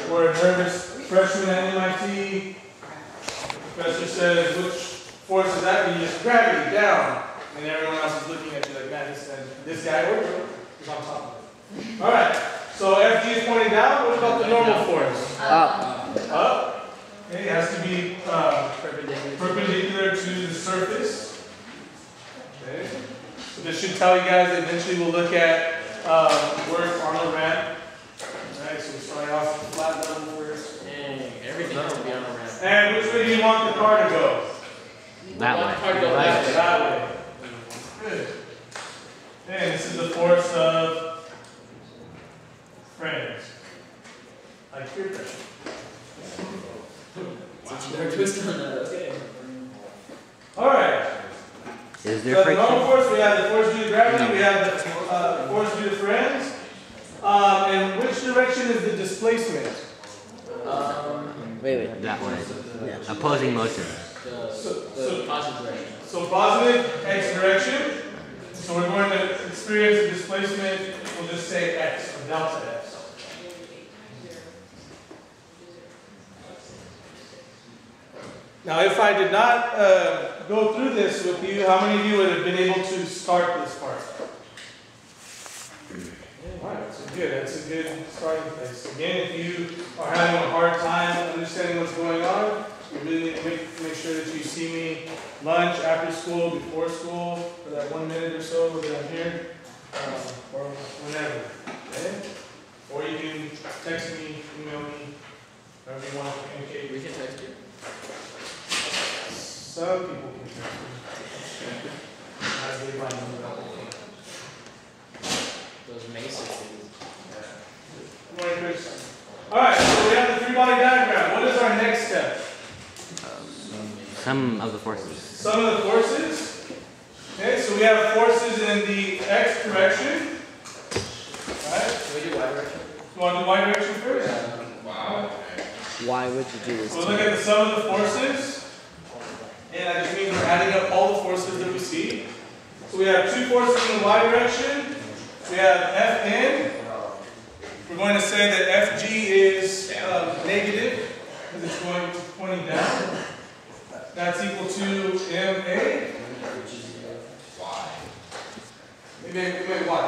we're a nervous freshman at MIT. The professor says, which force is that? And you just gravity down. And everyone else is looking at you like, man, this guy over is on top of it. All right. So FG is pointing down. What about the normal force? Up. Up. Okay, it has to be perpendicular to the surface. Okay. So this should tell you guys that eventually we'll look at work on the ramp. Alright, so we're starting off with flat level first. Everything has to be on a ramp. And which way do you want the car to go? That way. That way. Good. And this is the force of friends. Like peer pressure. Okay. Alright. Is there So the friction? normal force, we have the force due to gravity, we have the force due to friends. And which direction is the displacement? Wait. That way. Yeah. Opposing motion. The positive direction. So positive, x direction. So we're going to experience the displacement, we'll just say x, or delta x. Now if I did not go through this with you, how many of you would have been able to start this part? Alright, so good. That's a good starting place. Again, if you are having a hard time understanding what's going on, you really need to make sure that you see me lunch, after school, before school, for that 1 minute or so that I'm here, or whenever. Okay? Or you can text me, email me, whatever you want to communicate. We can text you. Some people can text me. As they find them. Those Mason things. Good morning, Chris. Alright, so we have the three-body diagram. What is our next step? Some of the forces. Some of the forces. Okay, so we have forces in the x direction. Alright. Can we do y direction? You want to do y direction first? Yeah. Wow. Why would you do this? We'll look at the sum of the forces. And that just means we're adding up all the forces that we see. So we have two forces in the y direction. We have Fn. We're going to say that Fg is negative because it's pointing down. That's equal to Ma. Wait, why?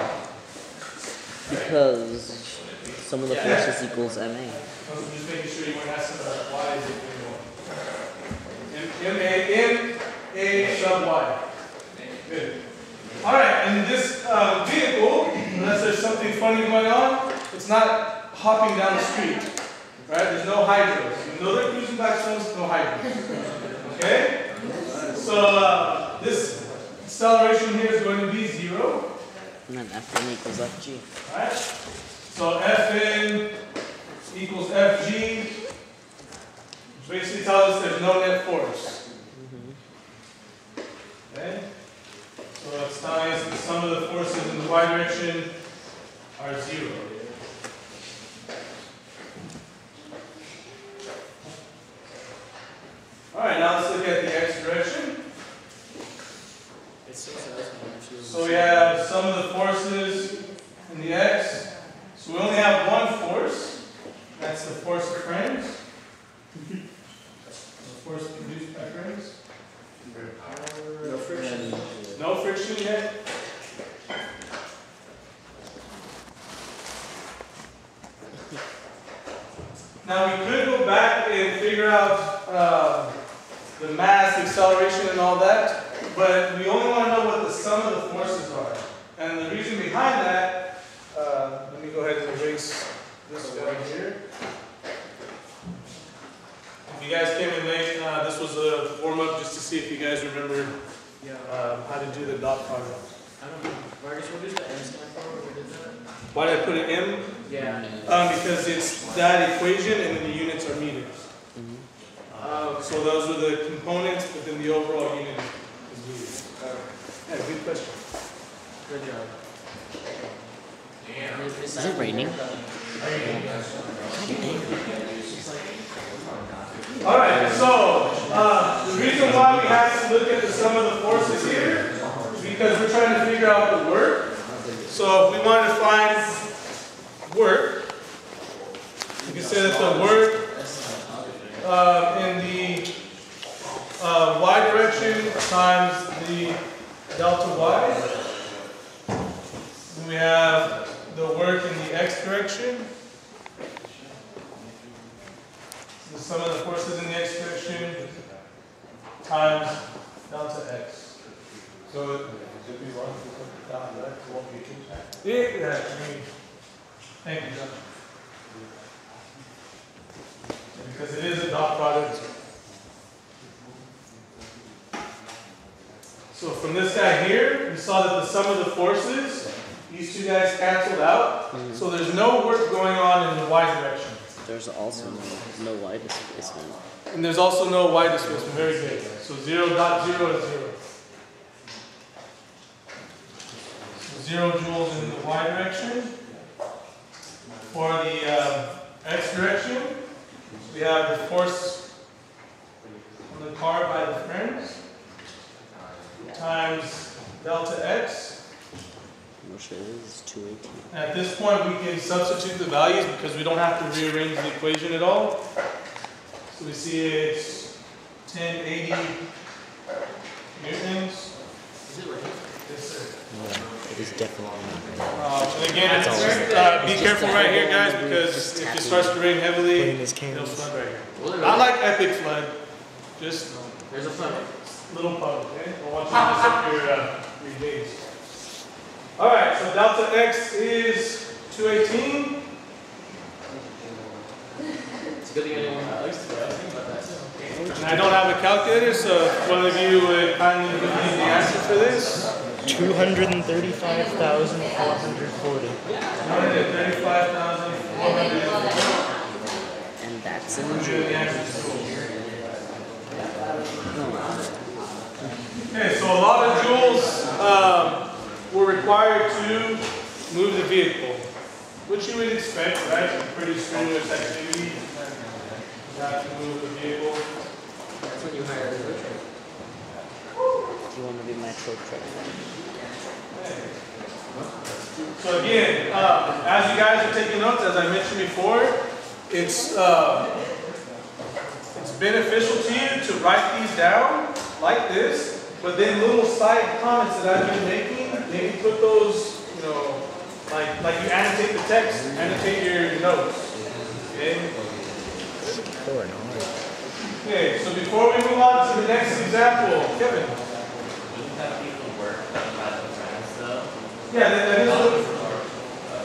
Because some of the forces equals MA. I'm just making sure you weren't asking about why is it Ma sub y. Good. Alright, and this vehicle, unless there's something funny going on, it's not hopping down the street. Right? There's no hydros. Even though they're cruising back stones, no hydros. Okay? So this acceleration here is going to be 0. And then Fn equals Fg. Alright? So Fn equals Fg, which basically tells us there's no net force. Okay? So it's telling us that some of the forces in the y direction are 0. Alright, now let's look at the x direction. So we have some of the forces in the x. So we only have one force. That's the force of friends. The force produced by friends. No friction. No friction yet. Now we could go back and figure out the mass, acceleration, and all that, but we only want to know what the sum of the forces are. And the reason behind that, let me go ahead and erase this guy here. If you guys came in late, this was a warm-up just to see if you guys remember how to do the dot product. I don't know. Vargas, what does the M stand for when we did that? Why did I put an M? Yeah. Because it's that equation and then the units are meters. So those are the components, but then the overall unit is meters. Yeah, good question. Good job. Damn. Is it raining? Alright, so the reason why we have to look at the sum of the forces here is because we're trying to figure out the work. So if we want to find work, say that the work in the y direction times the delta y. Then we have the work in the x direction. The sum of the forces in the x direction times delta x. So yeah, thank you, John. Because it is a dot product. So from this guy here, we saw that the sum of the forces, these two guys canceled out. So there's no work going on in the y direction. There's also no y displacement. And there's also no y displacement. Very good. So 0.0 is 0. So 0 joules in the y direction. For the x direction, we have the force on the car by the friends times delta x. Which is 218. At this point, we can substitute the values because we don't have to rearrange the equation at all. So we see it's 1080 newtons. Is it right? Yes, sir. No, it is definitely not. And again, be careful right here, guys, because if it starts to rain heavily, it'll flood right here. Not like epic flood, just There's a flood. little puddle, okay? I want you to mess up your days. Alright, so delta x is 218. It's a good thing anyone likes to ask me about that too. And I don't have a calculator, so if one of you would kindly give me the answer for this. 235,440. 235,400. And that's in The June. answer is cool. Okay, so a lot of joules were required to move the vehicle, which you would expect, right? It's a pretty strenuous activity. You have to move the vehicle. That's when you hire a road trip. Do you want to be my tow truck? So again, as you guys are taking notes, as I mentioned before, it's beneficial to you to write these down like this. But then little side comments that I've been making, maybe put those, you know, like you annotate the text, annotate your notes. Okay? Okay, so before we move on to the next example, Kevin. Wouldn't that be the work done by the friends though? Yeah, that is what.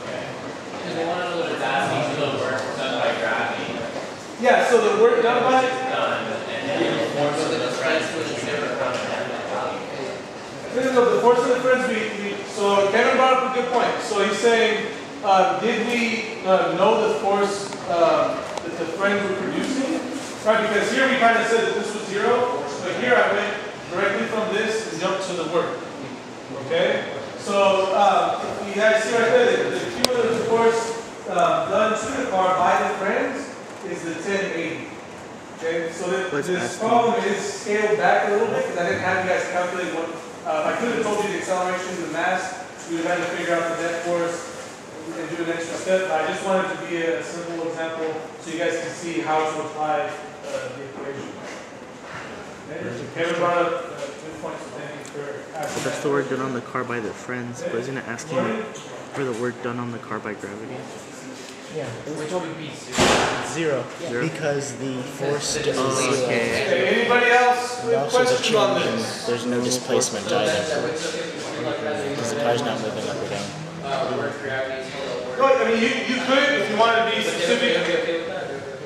Okay. Because they want to know what it's asking to the work done by gravity. Yeah, so the work done by. Done, and then the force of the friends which is different from the value. The force of the friends, so Kevin brought up a good point. So he's saying, did we know the force that the friends were producing? Right, because here we kind of said that this was 0, but here I went directly from this and jumped to the work. Okay? So you guys see right there, the cumulative force done to the car by the friends is the 1080. Okay, so this problem is scaled back a little bit because I didn't have you guys calculate what. I could have told you the acceleration, the mass. We would have had to figure out the net force and do an extra step. But I just wanted to be a simple example so you guys can see how to apply the equation. Okay, so Kevin brought up 2 points. So thank you for asking. That's the work done on the car by their friends, but isn't it asking for the work done on the car by gravity? Yeah, Which would be 0. Zero. Because the force is Okay, anybody else with also the questions on change, this? there's no displacement either. Because the car's not moving up or down. work gravity. No, I mean, you could, if you want to be specific.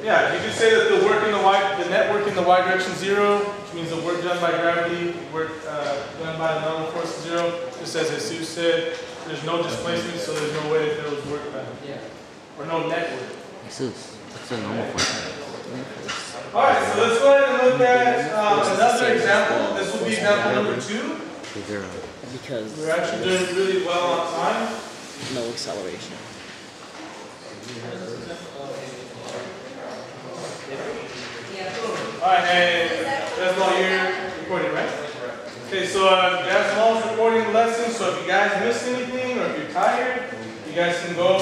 Yeah, you could say that the work in the net work in the y direction 0, which means the work done by gravity, work done by the nominal force is 0. Just as Jesus said, there's no displacement, so there's no way that there was work done. Yeah. Or no net work. That's a normal force. Alright, so let's go ahead and look at another example. This will be example number 2. 0. Because We're actually doing really well on time. no acceleration. Alright, and that's all you're recording, right? Okay, so that's all recording the lesson. So if you guys missed anything or if you're tired, you guys can go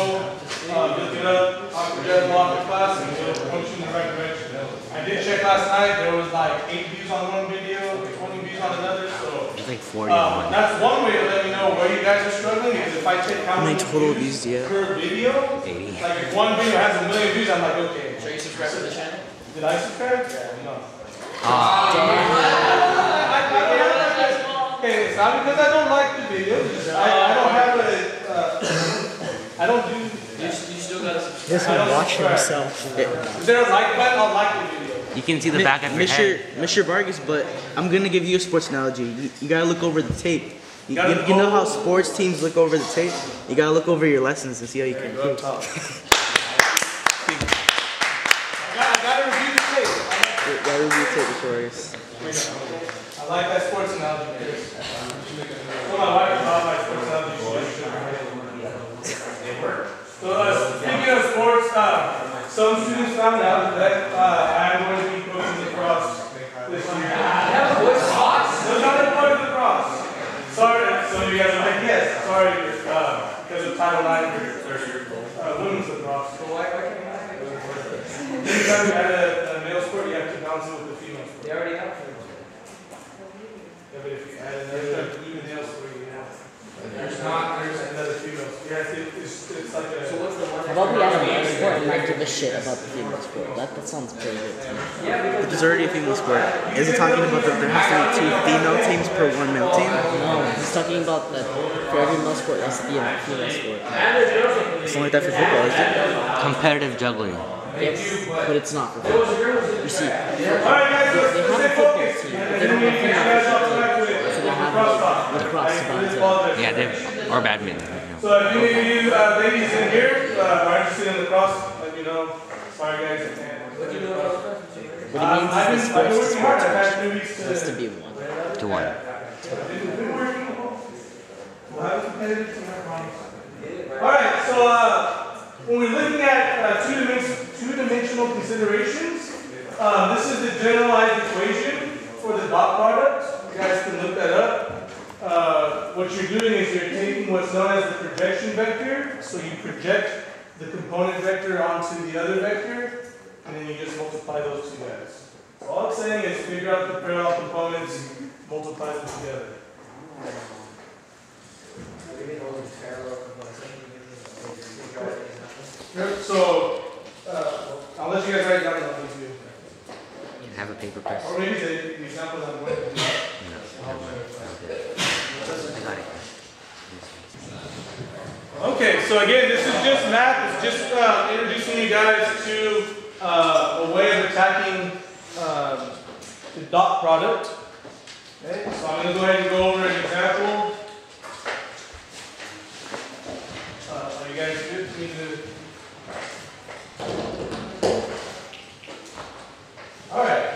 look it up on off the class and it'll point you in the right direction. I did check last night, there was like 8 views on one video, 20 views on another, so. It's like 40 on one. That's one way to let me know where you guys are struggling, because if I check how many total views views do you have? per video, 80. like if one video has 1 million views, I'm like, okay. Are you subscribed to the channel? Did I subscribe? No. Okay, it's not because I don't like the video, it's just I don't have a, I don't do. You still gotta subscribe. He doesn't watch himself. Is there a like button? I'll like the video. You can see the back of your head. Mr. Vargas, but I'm gonna give you a sports analogy. You gotta look over the tape. You know how sports teams look over the tape? You gotta look over your lessons and see how you can improve. I gotta review the tape. You gotta review the tape, Mr. Vargas. I like that sports analogy. Well, my wife thought my sports analogy. So speaking of sports, some students found out that I'm going to be coaching lacrosse this year. No, not the boys lacrosse. Sorry, some of you guys are like, yes, sorry, because of Title IX, women's lacrosse. So why can't you? Anytime you add a male sport, you have to balance it with the female sport. They already have. Yeah, but if you add another male sport, you have. There's another female sport. Yeah, it's like a. So what's the one? How about we add a male sport and not give a shit about the female sport? That sounds pretty good to me. But there's already a female sport. Is he talking about that there has to be 2 female teams per 1 male team? No, he's talking about that for every male sport there has to be a female sport. It's not like that for football, is it? Competitive juggling. Yes, but it's not for football. You see, they Alright, guys, have a football team, but they don't have a female football team. So they have lacrosse about Yeah, or badminton. So if any of you ladies in here are interested in lacrosse, let me know. Sorry guys, I can't. What he means is the I've been sports to working hard. sports I've had 2 ratio. weeks It has to be 1. To one. Alright, so when we're looking at two-dimensional considerations, this is the generalized equation for the dot product. You guys can look that up. What you're doing is you're taking what's known as the projection vector. So you project the component vector onto the other vector, and then you just multiply those two guys. So all it's saying is figure out the parallel components, multiply them together. So I'll let you guys write down what I'll do. You can have a paper press. Or maybe the examples I'm going to do. I got it. Okay, so again, this is just math. It's just introducing you guys to a way of attacking the dot product. Okay, so I'm going to go ahead and go over an example. Are you guys good for me to? All right.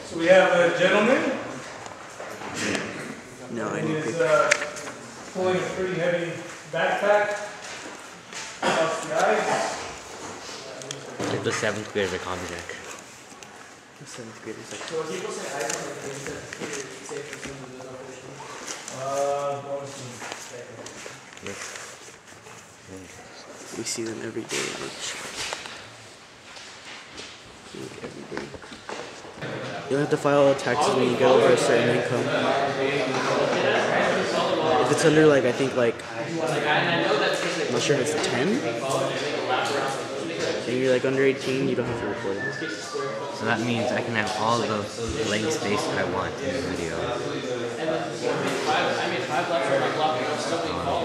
So we have a gentleman. No, I And need he's paper. pulling a pretty heavy backpack across the ice. It's the 7th grade of economy deck. The 7th graders like So people say I don't like things that it's safe for some of the we see them every day. Every day. You'll have to file taxes when you get over a certain income. If it's under like I think like I'm not sure if it's 10. And you're like under 18, you don't have to record it. So that means I can have all the blank space I want in the video.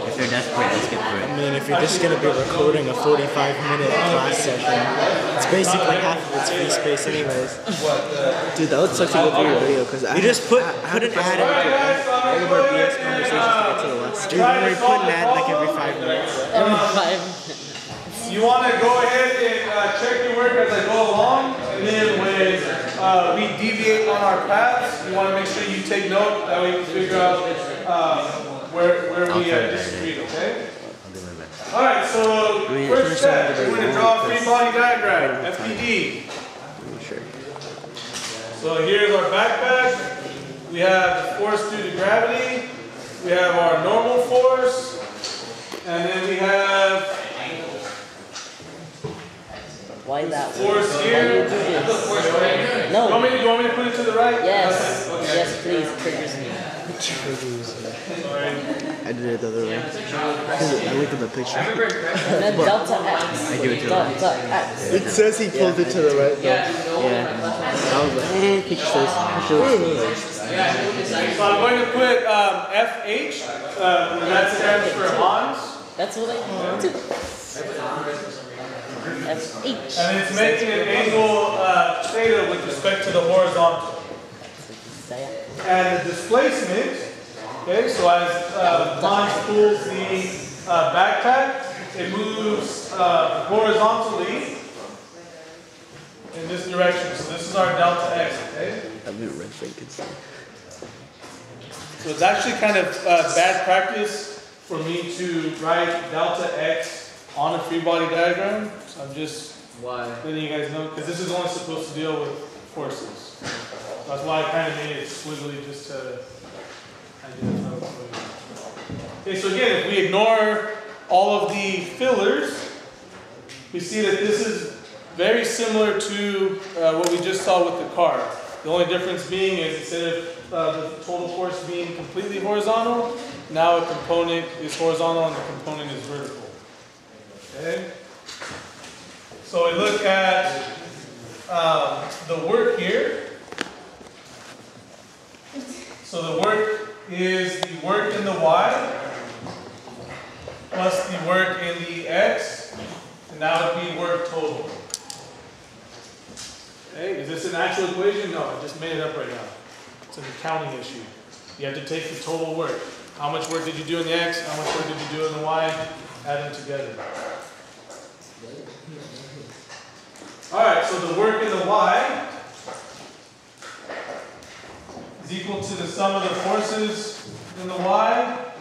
If they're desperate, let's get through I it. mean, if you're just gonna be recording a 45-minute class session, it's basically half of its free space anyways. Dude, that would suck to go through your video because you just put an ad into all of our BS conversations to get to the last. Dude, we put an ad like every 5 minutes. Every 5 minutes. You want to go ahead and check your work as I go along, and then when we deviate on our paths, you want to make sure you take note, that way you can figure out where we disagreed, okay? I'll do my best. Alright, so first step, we're going to draw a free body diagram, FPD. Sure. So here's our backpack. We have the force due to gravity. We have our normal force. And then we have Why that way? Force Why here. do you do this? You want No. me to put it to the right? Yes. Yes, please. Triggers me. Sorry. I did it the other way. I looked at the picture. And then delta X. I give it to him. Delta X. It says he pulled it to the right though. Yeah. I was like, picture says. So I'm going to put FH. That stands for Hans. That's what I do. FH. And it's making an angle theta with respect to the horizontal. And the displacement, okay, so as Hans pulls the backpack, it moves horizontally in this direction. So this is our delta x, okay? That'd be red vacancy. So it's actually kind of bad practice for me to write delta x on a free body diagram. So I'm just letting you guys know, because this is only supposed to deal with forces. That's why I kind of made it squiggly just to identify what's going on. Okay, so again, if we ignore all of the fillers, we see that this is very similar to what we just saw with the car. The only difference being is instead of the total force being completely horizontal, now a component is horizontal and the component is vertical. Okay? So we look at the work here. So the work is the work in the y plus the work in the x, and that would be work total. Okay, is this an actual equation? No, I just made it up right now. It's an accounting issue. You have to take the total work. How much work did you do in the x? How much work did you do in the y? Add them together. Alright, so the work in the y is equal to the sum of the forces in the y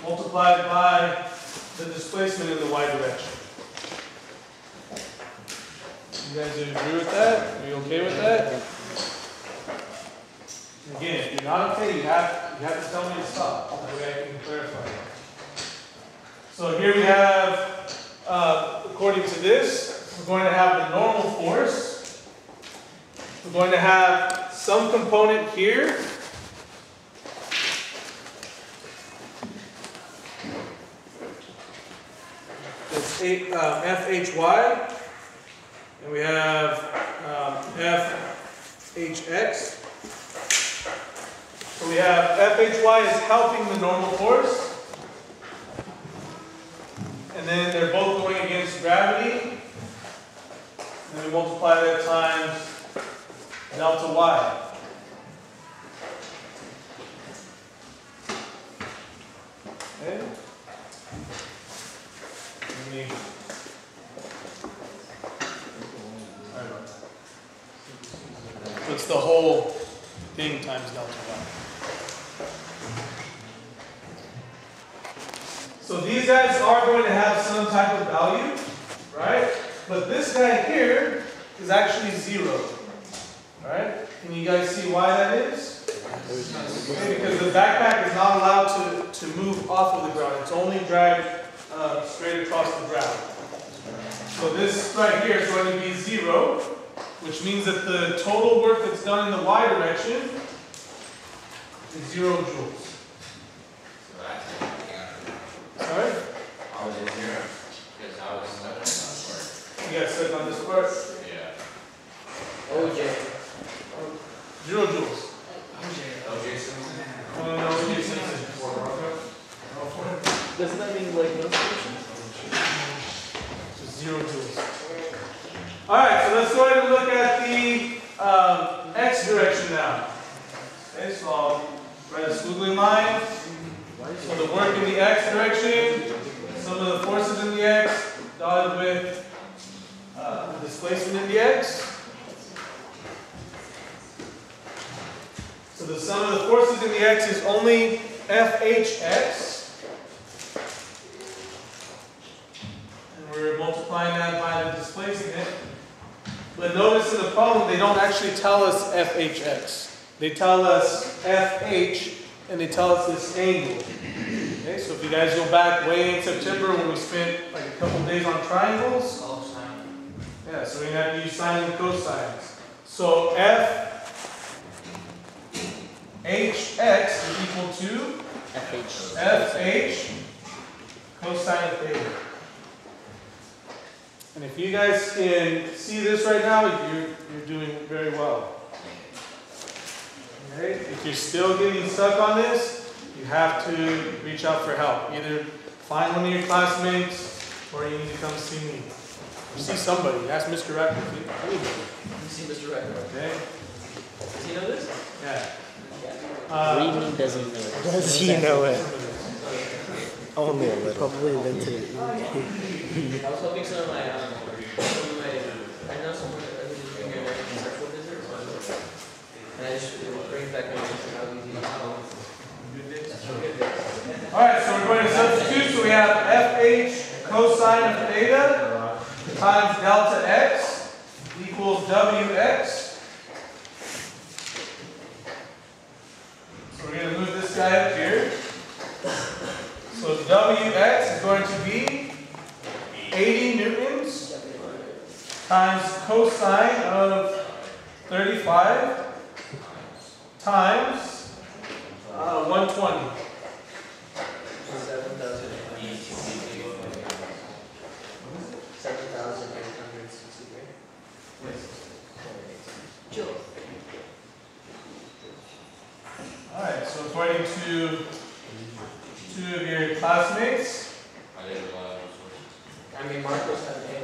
multiplied by the displacement in the y direction. You guys agree with that? Are you okay with that? Again, if you're not okay, you have to tell me to stop. That way I can clarify. So here we have, according to this, we're going to have the normal force. We're going to have some component here. That's FHY. And we have FHX. So we have FHY is helping the normal force. And then they're both going against gravity. And we multiply that times delta y. Okay. So it's the whole thing times delta y. So these guys are going to have some type of value, right? But this guy here is actually 0. Alright? Can you guys see why that is? Okay, because the backpack is not allowed to move off of the ground. It's only dragged straight across the ground. So this right here is going to be 0, which means that the total work that's done in the y direction is 0 joules. Alright? I was in here because I was stuck on this part. You guys stuck on this part? Yeah. OJ. 0 joules. OJ Simpson. No, OJ Simpson. Doesn't that mean like no solution? Just 0 joules. Alright, so let's go ahead and look at the x direction now. Okay, so I'll write a squiggly line. So the work in the x direction, some of the forces in the x, dotted with the displacement in the x. So the sum of the forces in the x is only FHX. And we're multiplying that by the displacement. But notice in the problem, they don't actually tell us FHX. They tell us FH, and they tell us this angle. Okay, so if you guys go back way in September when we spent like a couple days on triangles, Yeah, so we're going to have to use sine and cosines. So FHX is equal to FH cosine of theta. And if you guys can see this right now, you're doing very well. Okay? If you're still getting stuck on this, you have to reach out for help. Either find one of your classmates or you need to come see me. Or see somebody. Ask Mr. Rector. You see Mr. Rector. Okay? Does he know this? Yeah. Reading doesn't know it. Does he know it? Only a little. Probably invented it. I was hoping some of my, I know someone that was doing an American sexual visit, and I just bring back my how easy it is. Alright, so we're going to substitute. So we have FH cosine of theta times delta x equals WX. So we're going to move this guy up here. So WX is going to be 80 newtons times cosine of 35 times 120. 7,863. Alright, so according to two of your classmates, I mean, Marcos had an A.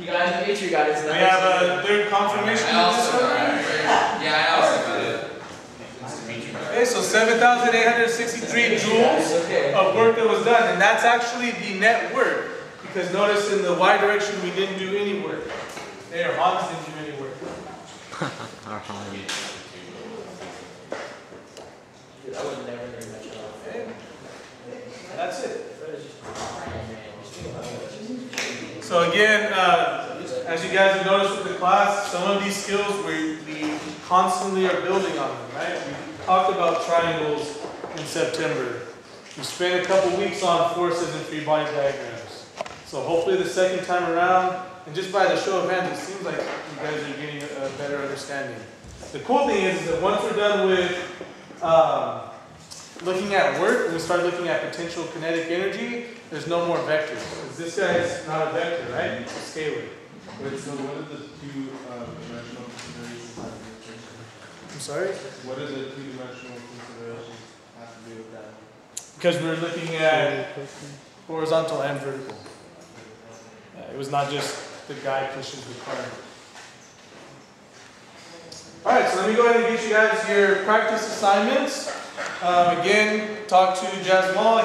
You guys, make sure you got it. we have a third confirmation of this one. Yeah, I also got it. Okay, so 7,863 joules of work that was done, and that's actually the net work. Because notice in the y direction we didn't do any work. There, Hans didn't do any work. Our hobby. Dude, I would never very much off. Okay. That's it. So again, as you guys have noticed with the class, some of these skills we constantly are building on them, right? We talked about triangles in September. We spent a couple weeks on forces and free body diagrams. So hopefully the second time around, and just by the show of hands, it seems like you guys are getting a better understanding. The cool thing is that once we're done with looking at work, and we start looking at potential kinetic energy, there's no more vectors. Because this guy is not a vector, right? It's a scalar. Wait, so what are the two-dimensional considerations have to do with I'm sorry? What are the two-dimensional considerations have to do with that? Because we're looking at horizontal and vertical. It was not just the guy pushes the car. Alright, so let me go ahead and get you guys your practice assignments. Again, talk to Jasmal.